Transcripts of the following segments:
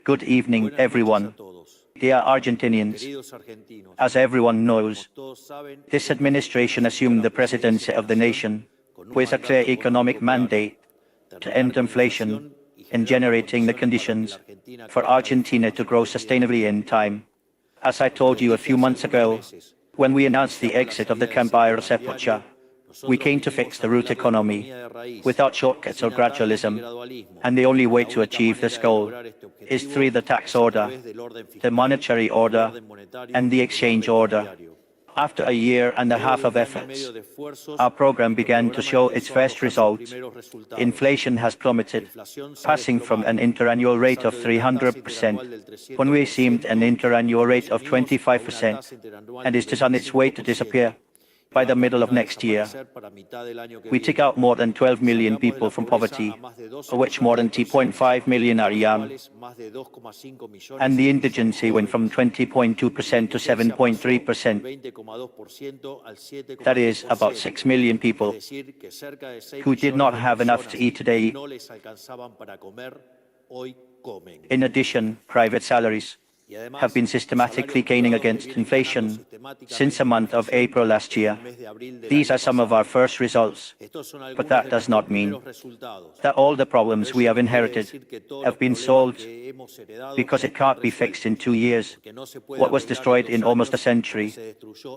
Good evening, everyone. Dear Argentinians, as everyone knows, this administration assumed the presidency of the nation with a clear economic mandate to end inflation and generating the conditions for Argentina to grow sustainably in time. As I told you a few months ago, when we announced the exit of the Campbell Sepulchre, we came to fix the root economy without shortcuts or gradualism, and the only way to achieve this goal is through the tax order, the monetary order, and the exchange order. After a year and a half of efforts, our program began to show its first results. Inflation has plummeted, passing from an interannual rate of 300% when we assumed an interannual rate of 25%, and is just on its way to disappear by the middle of next year. We took out more than 12 million people from poverty, of which more than 2.5 million are young, and the indigency went from 20.2% to 7.3%. That is about 6 million people who did not have enough to eat today. In addition, private salaries have been systematically gaining against inflation since the month of April last year. These are some of our first results, but that does not mean that all the problems we have inherited have been solved, because it can't be fixed in 2 years what was destroyed in almost a century.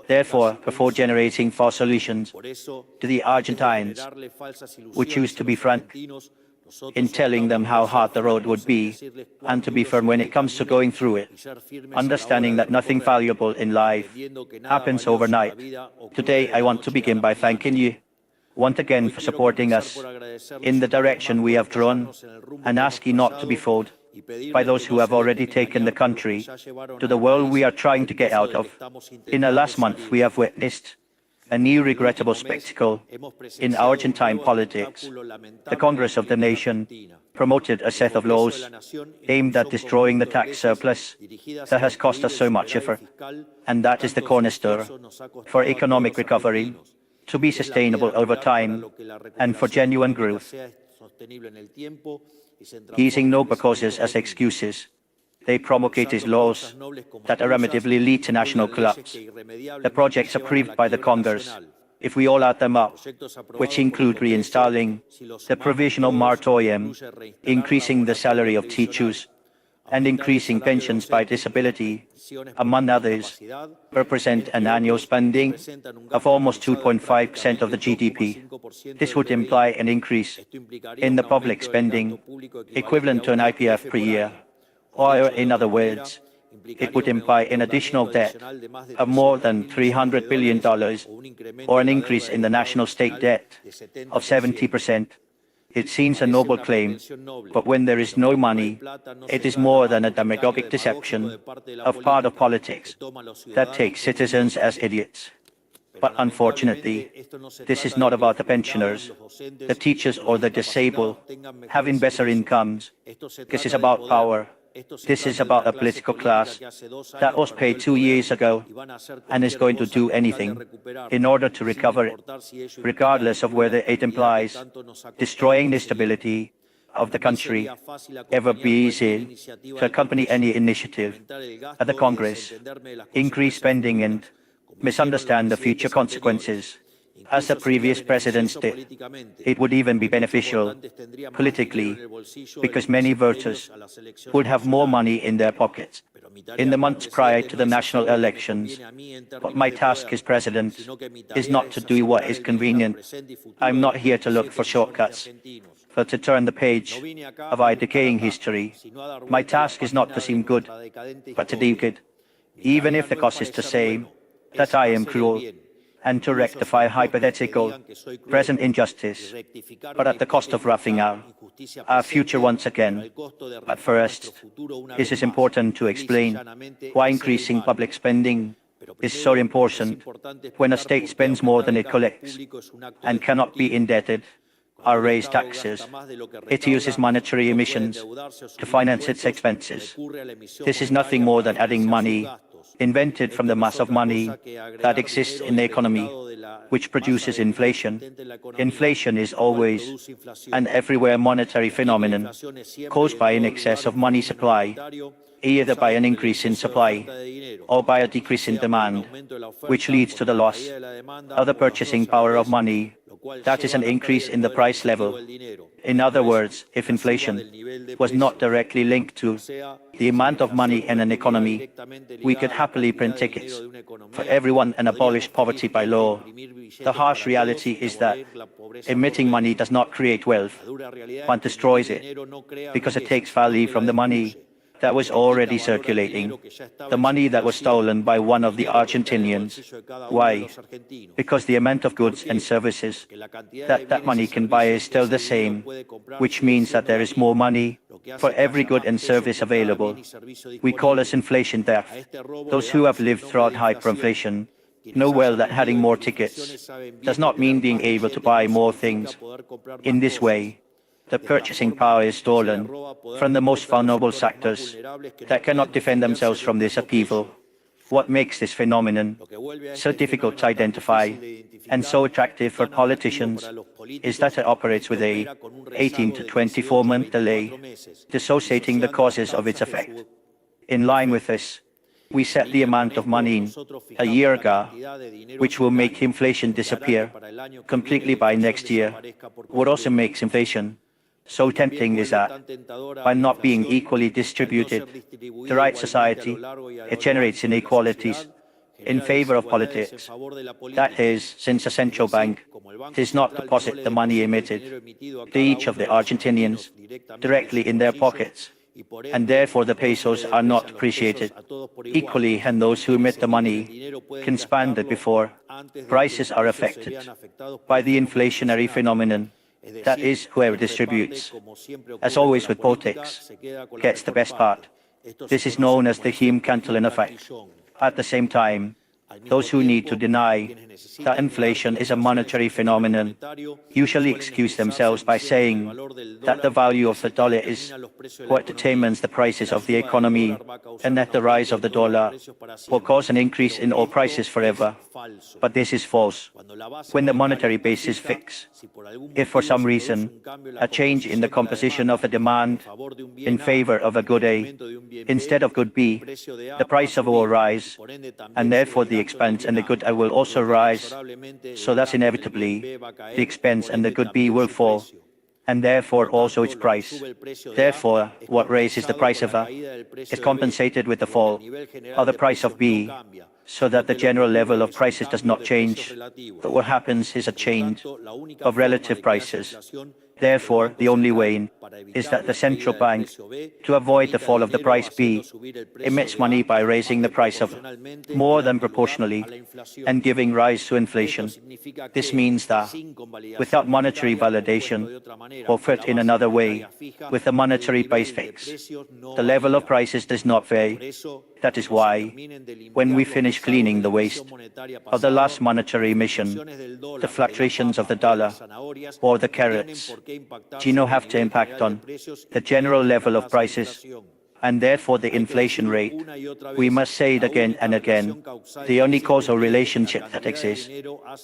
Therefore, before generating false solutions to the Argentines, we choose to be frank in telling them how hard the road would be, and to be firm when it comes to going through it, understanding that nothing valuable in life happens overnight. Today, I want to begin by thanking you once again for supporting us in the direction we have drawn, and ask you not to be fooled by those who have already taken the country to the world we are trying to get out of. In the last month, we have witnessed a new regrettable spectacle in Argentine politics. The Congress of the nation promoted a set of laws aimed at destroying the tax surplus that has cost us so much effort, and that is the cornerstone for economic recovery to be sustainable over time and for genuine growth. Using noble causes as excuses, they promulgated laws that irremediably lead to national collapse. The projects approved by the Congress, if we all add them up, which include reinstalling the provisional moratorium, increasing the salary of teachers, and increasing pensions by disability, among others, represent an annual spending of almost 2.5% of the GDP. This would imply an increase in the public spending equivalent to an IPF per year. Or, in other words, it would imply an additional debt of more than $300 billion, or an increase in the national state debt of 70%. It seems a noble claim, but when there is no money, it is more than a demagogic deception of part of politics that takes citizens as idiots. But unfortunately, this is not about the pensioners, the teachers, or the disabled having better incomes. This is about power. This is about a political class that was paid 2 years ago and is going to do anything in order to recover it, regardless of whether it implies destroying the stability of the country. Ever be easy to accompany any initiative at the Congress, increase spending, and misunderstand the future consequences, as the previous presidents did. It would even be beneficial politically, because many voters would have more money in their pockets in the months prior to the national elections. But my task as president is not to do what is convenient. I'm not here to look for shortcuts, but to turn the page of our decaying history. My task is not to seem good, but to do good, even if the cost is to say that I am cruel, and to rectify hypothetical present injustice, but at the cost of roughing our future once again. But first, it is important to explain why increasing public spending is so important when a state spends more than it collects and cannot be indebted or raise taxes. It uses monetary emissions to finance its expenses. This is nothing more than adding money invented from the mass of money that exists in the economy. which produces inflation. Inflation is always and everywhere monetary phenomenon caused by an excess of money supply, either by an increase in supply or by a decrease in demand, which leads to the loss of the purchasing power of money. That is an increase in the price level. In other words, if inflation was not directly linked to the amount of money in an economy, we could happily print tickets for everyone and abolish poverty by law. The harsh reality is that emitting money does not create wealth, but destroys it, because it takes value from the money that was already circulating, the money that was stolen by one of the Argentinians. Why? Because the amount of goods and services that money can buy is still the same, which means that there is more money for every good and service available. We call this inflation death. Those who have lived throughout hyperinflation know well that having more tickets does not mean being able to buy more things. In this way, the purchasing power is stolen from the most vulnerable sectors that cannot defend themselves from this upheaval. What makes this phenomenon so difficult to identify and so attractive for politicians is that it operates with a 18 to 24-month delay, dissociating the causes of its effect. In line with this, we set the amount of money a year ago, which will make inflation disappear completely by next year. What also makes inflation so tempting is that, by not being equally distributed to right society, it generates inequalities in favor of politics. That is, since a central bank does not deposit the money emitted to each of the Argentinians directly in their pockets, and therefore the pesos are not appreciated equally, and those who emit the money can spend it before prices are affected by the inflationary phenomenon. That is, whoever distributes, as always with politics, gets the best part. This is known as the Cantillon effect. At the same time, those who need to deny that inflation is a monetary phenomenon usually excuse themselves by saying that the value of the dollar is what determines the prices of the economy, and that the rise of the dollar will cause an increase in all prices forever. But this is false. When the monetary base is fixed, if for some reason a change in the composition of the demand in favor of a good A instead of good B, the price of A will rise, and therefore the expense and the good A will also rise, so that inevitably the expense and the good B will fall, and therefore also its price. Therefore, what raises the price of A is compensated with the fall of the price of B, so that the general level of prices does not change, but what happens is a change of relative prices. Therefore, the only way is that the central bank, to avoid the fall of the price B, emits money by raising the price of more than proportionally and giving rise to inflation. This means that, without monetary validation, or put in another way, with the monetary base fixed, the level of prices does not vary. That is why, when we finish cleaning the waste of the last monetary emission, the fluctuations of the dollar or the carrots have to impact on the general level of prices, and therefore the inflation rate. We must say it again and again. The only causal relationship that exists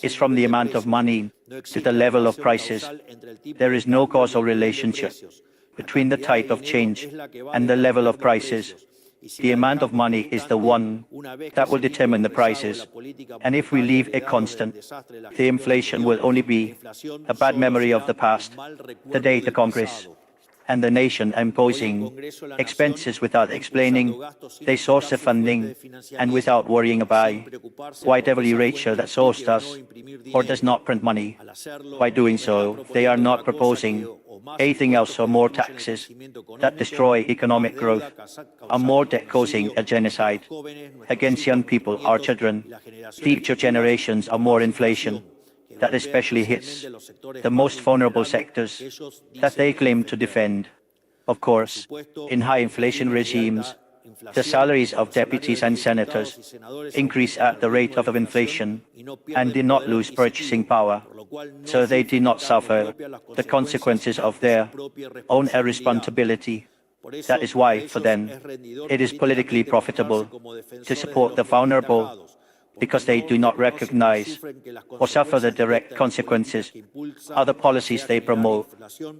is from the amount of money to the level of prices. There is no causal relationship between the type of change and the level of prices. The amount of money is the one that will determine the prices, and if we leave it constant, the inflation will only be a bad memory of the past, the day the Congress and the nation imposing expenses without explaining their source of funding and without worrying about whatever ratio that source does or does not print money. By doing so, they are not proposing anything else or more taxes that destroy economic growth, or more debt causing a genocide against young people or children. Future generations are more inflation that especially hits the most vulnerable sectors that they claim to defend. Of course, in high inflation regimes, the salaries of deputies and senators increase at the rate of inflation and do not lose purchasing power, so they do not suffer the consequences of their own irresponsibility. That is why, for them, it is politically profitable to support the vulnerable because they do not recognize or suffer the direct consequences of the policies they promote,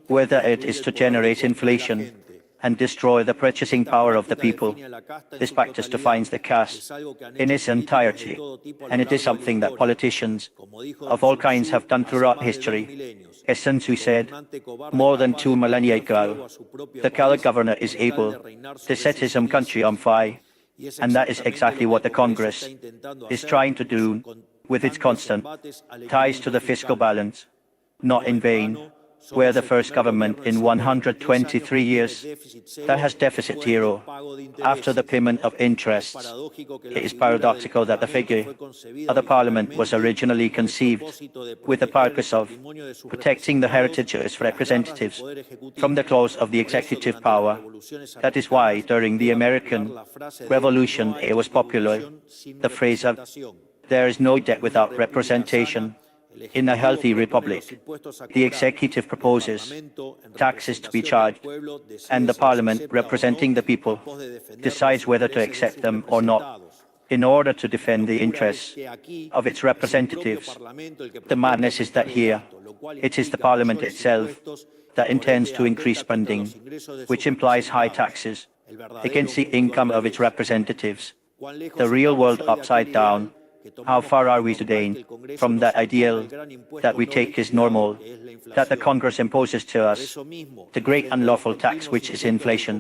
whether it is to generate inflation and destroy the purchasing power of the people. This practice defines the caste in its entirety, and it is something that politicians of all kinds have done throughout history. As Sun Tzu said more than 2 millennia ago, the coward governor is able to set his own country on fire, and that is exactly what the Congress is trying to do with its constant ties to the fiscal balance. Not in vain, we're the first government in 123 years that has deficit zero after the payment of interests. It is paradoxical that the figure of the parliament was originally conceived with the purpose of protecting the heritage of its representatives from the claws of the executive power. That is why, during the American Revolution, it was popular, the phrase of, "There is no debt without representation." In a healthy republic, the executive proposes taxes to be charged, and the parliament, representing the people, decides whether to accept them or not. In order to defend the interests of its representatives, the madness is that here, it is the parliament itself that intends to increase spending, which implies high taxes against the income of its representatives. The real world upside down. How far are we today from that ideal that we take as normal, that the Congress imposes to us, the great unlawful tax which is inflation?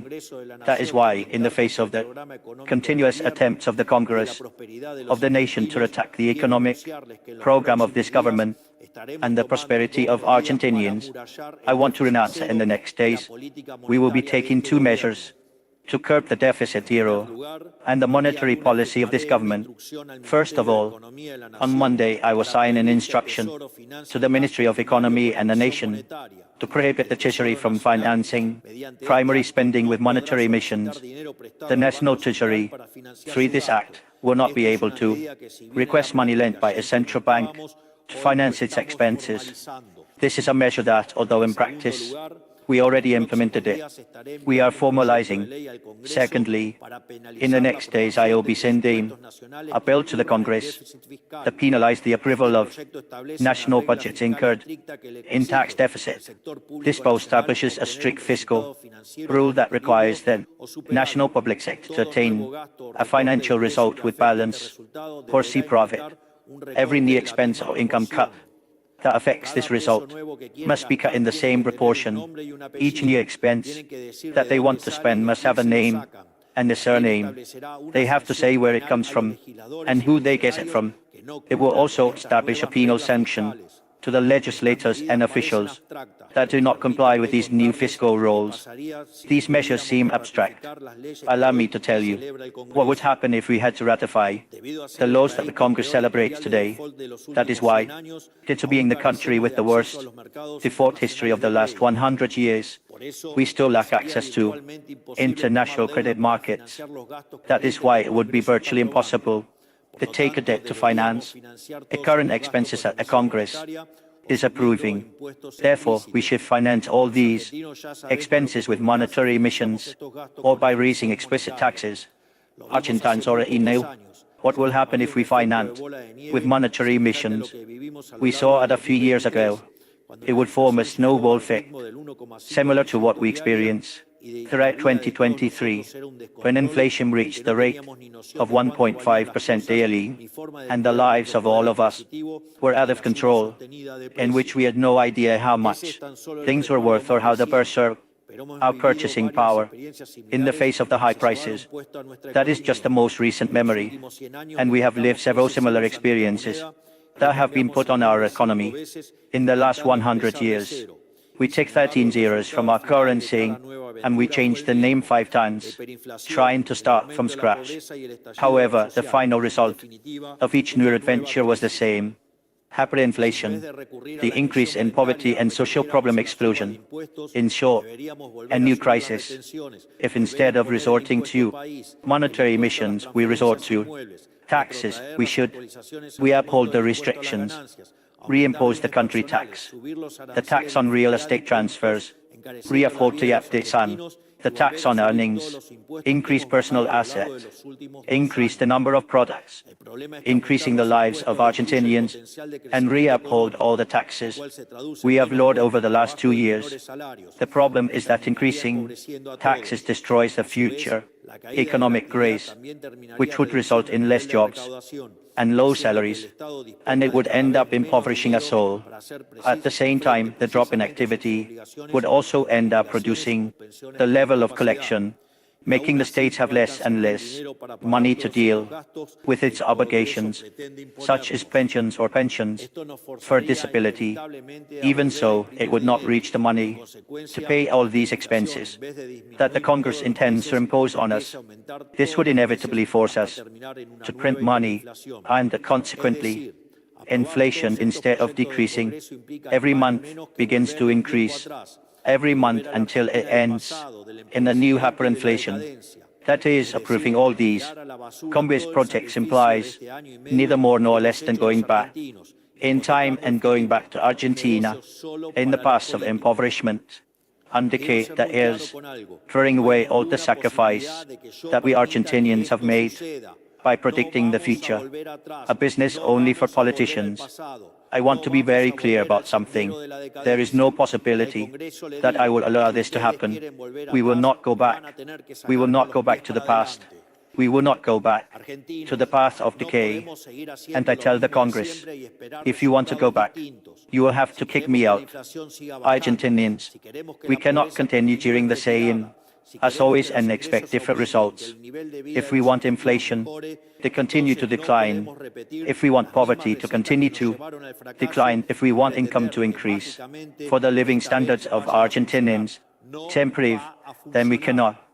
That is why, in the face of the continuous attempts of the Congress of the nation to attack the economic program of this government and the prosperity of Argentinians, I want to announce that in the next days, we will be taking 2 measures to curb the deficit zero and the monetary policy of this government. First of all, on Monday, I will sign an instruction to the Ministry of Economy and the Nation to prohibit the Treasury from financing primary spending with monetary emissions. The National Treasury, through this act, will not be able to request money lent by a central bank to finance its expenses. This is a measure that, although in practice, we already implemented it, we are formalizing. Secondly, in the next days I will be sending a bill to the Congress to penalize the approval of national budgets incurred in tax deficit. This bill establishes a strict fiscal rule that requires the national public sector to attain a financial result with balance or see profit. Every new expense or income cut that affects this result must be cut in the same proportion. Each new expense that they want to spend must have a name and a surname. They have to say where it comes from and who they get it from. It will also establish a penal sanction to the legislators and officials that do not comply with these new fiscal rules. These measures seem abstract. Allow me to tell you what would happen if we had to ratify the laws that the Congress celebrates today. That is why, despite being the country with the worst default history of the last 100 years, we still lack access to international credit markets. That is why it would be virtually impossible to take a debt to finance the current expenses that the Congress is approving. Therefore, we should finance all these expenses with monetary emissions or by raising explicit taxes. Argentines already know what will happen if we finance with monetary emissions. We saw it a few years ago. It would form a snowball effect, similar to what we experienced throughout 2023, when inflation reached the rate of 1.5% daily, and the lives of all of us were out of control, in which we had no idea how much things were worth or how to preserve our purchasing power in the face of the high prices. That is just the most recent memory, and we have lived several similar experiences that have been put on our economy in the last 100 years. We take 13 zeros from our currency and we change the name 5 times, trying to start from scratch. However, the final result of each new adventure was the same: hyperinflation, the increase in poverty and social problem explosion. In short, a new crisis. If instead of resorting to monetary emissions, we resort to taxes, we uphold the restrictions, reimpose the country tax, the tax on real estate transfers, reuphold the San, the tax on earnings, increase personal assets, increase the number of products, increasing the lives of Argentinians, and re-uphold all the taxes we have lowered over the last 2 years. The problem is that increasing taxes destroys the future economic growth, which would result in less jobs and low salaries, and it would end up impoverishing us all. At the same time, the drop in activity would also end up reducing the level of collection, making the states have less and less money to deal with its obligations, such as pensions for disability. Even so, it would not reach the money to pay all these expenses that the Congress intends to impose on us. This would inevitably force us to print money and consequently inflation, instead of decreasing every month, begins to increase every month until it ends in a new hyperinflation. That is, approving all these Congress projects implies neither more nor less than going back in time and going back to Argentina in the past of impoverishment and decay, that is, throwing away all the sacrifice that we Argentinians have made by predicting the future, a business only for politicians. I want to be very clear about something. There is no possibility that I will allow this to happen. We will not go back. We will not go back to the past. We will not go back to the path of decay. And I tell the Congress, if you want to go back, you will have to kick me out. Argentinians, we cannot continue during the same as always and expect different results. If we want inflation to continue to decline, if we want poverty to continue to decline, if we want income to increase for the living standards of Argentinians to improve, then we cannot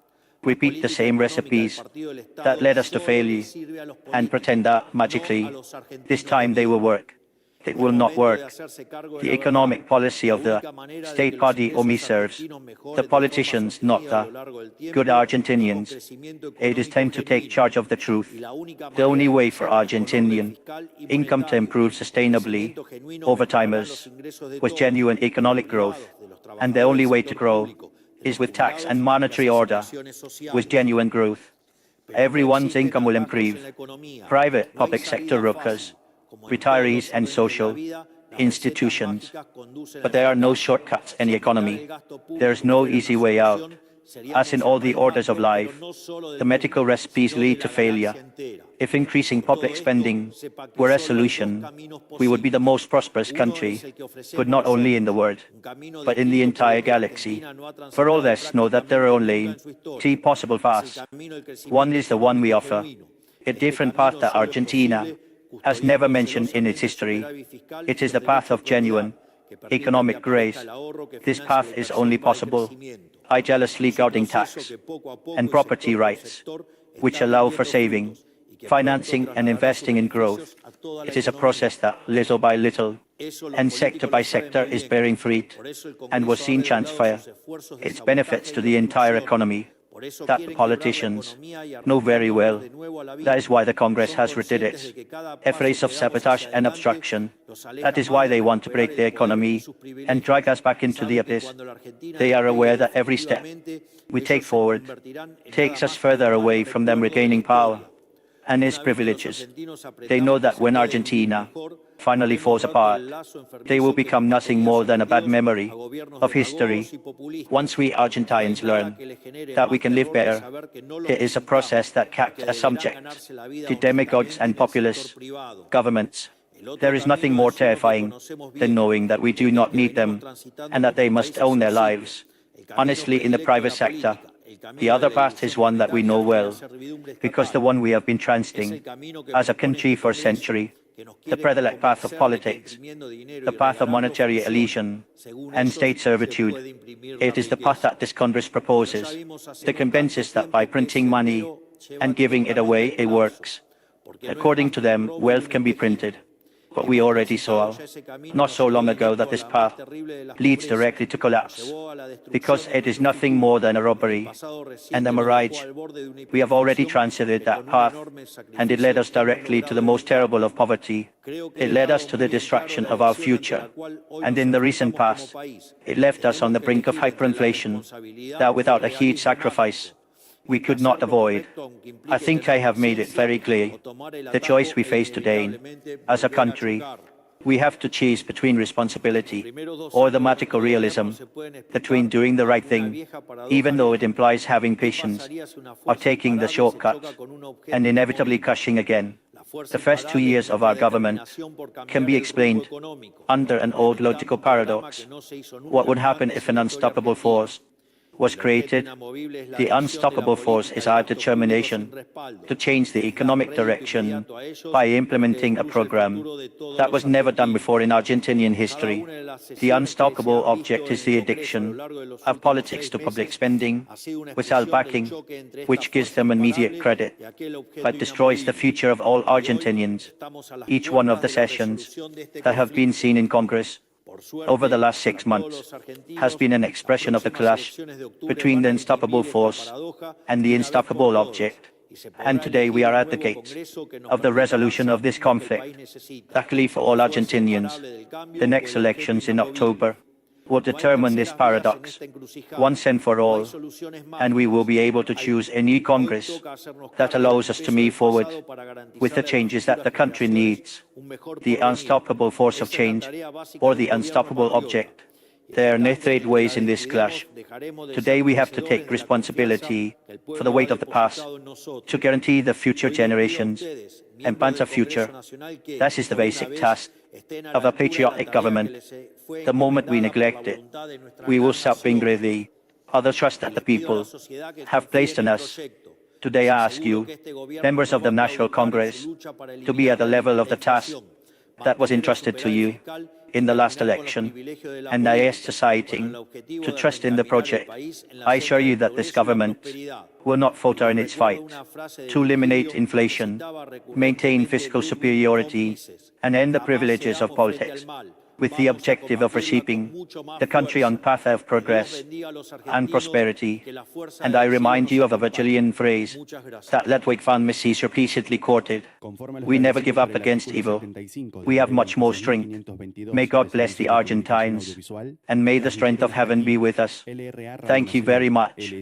repeat the same recipes that led us to failure and pretend that magically this time they will work. It will not work. The economic policy of the state party only serves the politicians, not the good Argentinians. It is time to take charge of the truth. The only way for Argentinian income to improve sustainably over time was genuine economic growth, and the only way to grow is with tax and monetary order, with genuine growth. Everyone's income will improve. Private, public sector workers, retirees and social institutions. But there are no shortcuts in the economy. There is no easy way out. As in all the orders of life, the medical recipes lead to failure. If increasing public spending were a solution, we would be the most prosperous country, but not only in the world, but in the entire galaxy. For all this, know that there are only two possible paths. One is the one we offer, a different path that Argentina has never mentioned in its history. It is the path of genuine economic growth. This path is only possible by jealously guarding tax and property rights, which allow for saving, financing and investing in growth. It is a process that, little by little and sector by sector, is bearing fruit and will soon transfer its benefits to the entire economy. That the politicians know very well. That is why the Congress has redid it, a phrase of sabotage and obstruction. That is why they want to break the economy and drag us back into the abyss. They are aware that every step we take forward takes us further away from them regaining power and its privileges. They know that when Argentina finally falls apart, they will become nothing more than a bad memory of history. Once we Argentines learn that we can live better, it is a process that kept us subject to demagogues and populist governments. There is nothing more terrifying than knowing that we do not need them and that they must own their lives. Honestly, in the private sector, the other path is one that we know well, because the one we have been transiting as a country for a century, the prevalent path of politics, the path of monetary elision and state servitude. It is the path that this Congress proposes to convince us that by printing money and giving it away, it works. According to them, wealth can be printed. But we already saw, not so long ago, that this path leads directly to collapse, because it is nothing more than a robbery and a mirage. We have already transited that path, and it led us directly to the most terrible of poverty. It led us to the destruction of our future, and in the recent past, it left us on the brink of hyperinflation that without a huge sacrifice, we could not avoid. I think I have made it very clear. The choice we face today, as a country, we have to choose between responsibility or the magical realism, between doing the right thing, even though it implies having patience, or taking the shortcuts, and inevitably crashing again. The first 2 years of our government can be explained under an old logical paradox. What would happen if an unstoppable force was created? The unstoppable force is our determination to change the economic direction by implementing a program that was never done before in Argentinian history. The unstoppable object is the addiction of politics to public spending without backing, which gives them immediate credit, but destroys the future of all Argentinians. Each one of the sessions that have been seen in Congress over the last 6 months has been an expression of the clash between the unstoppable force and the unstoppable object. And today we are at the gates of the resolution of this conflict. Luckily for all Argentinians, the next elections in October will determine this paradox once and for all, and we will be able to choose a new Congress that allows us to move forward with the changes that the country needs. The unstoppable force of change, or the unstoppable object. There are no third ways in this clash. Today we have to take responsibility for the weight of the past to guarantee the future generations and plant a future. That is the basic task of a patriotic government. The moment we neglect it, we will stop being worthy of the trust that the people have placed in us. Today I ask you, members of the National Congress, to be at the level of the task that was entrusted to you in the last election, and I ask society to trust in the project. I assure you that this government will not falter in its fight to eliminate inflation, maintain fiscal superiority, and end the privileges of politics, with the objective of reshaping the country on path of progress and prosperity. And I remind you of a Virgilian phrase that Ludwig van Mises repeatedly quoted: "We never give up against evil. We have much more strength." May God bless the Argentines, and may the strength of heaven be with us. Thank you very much.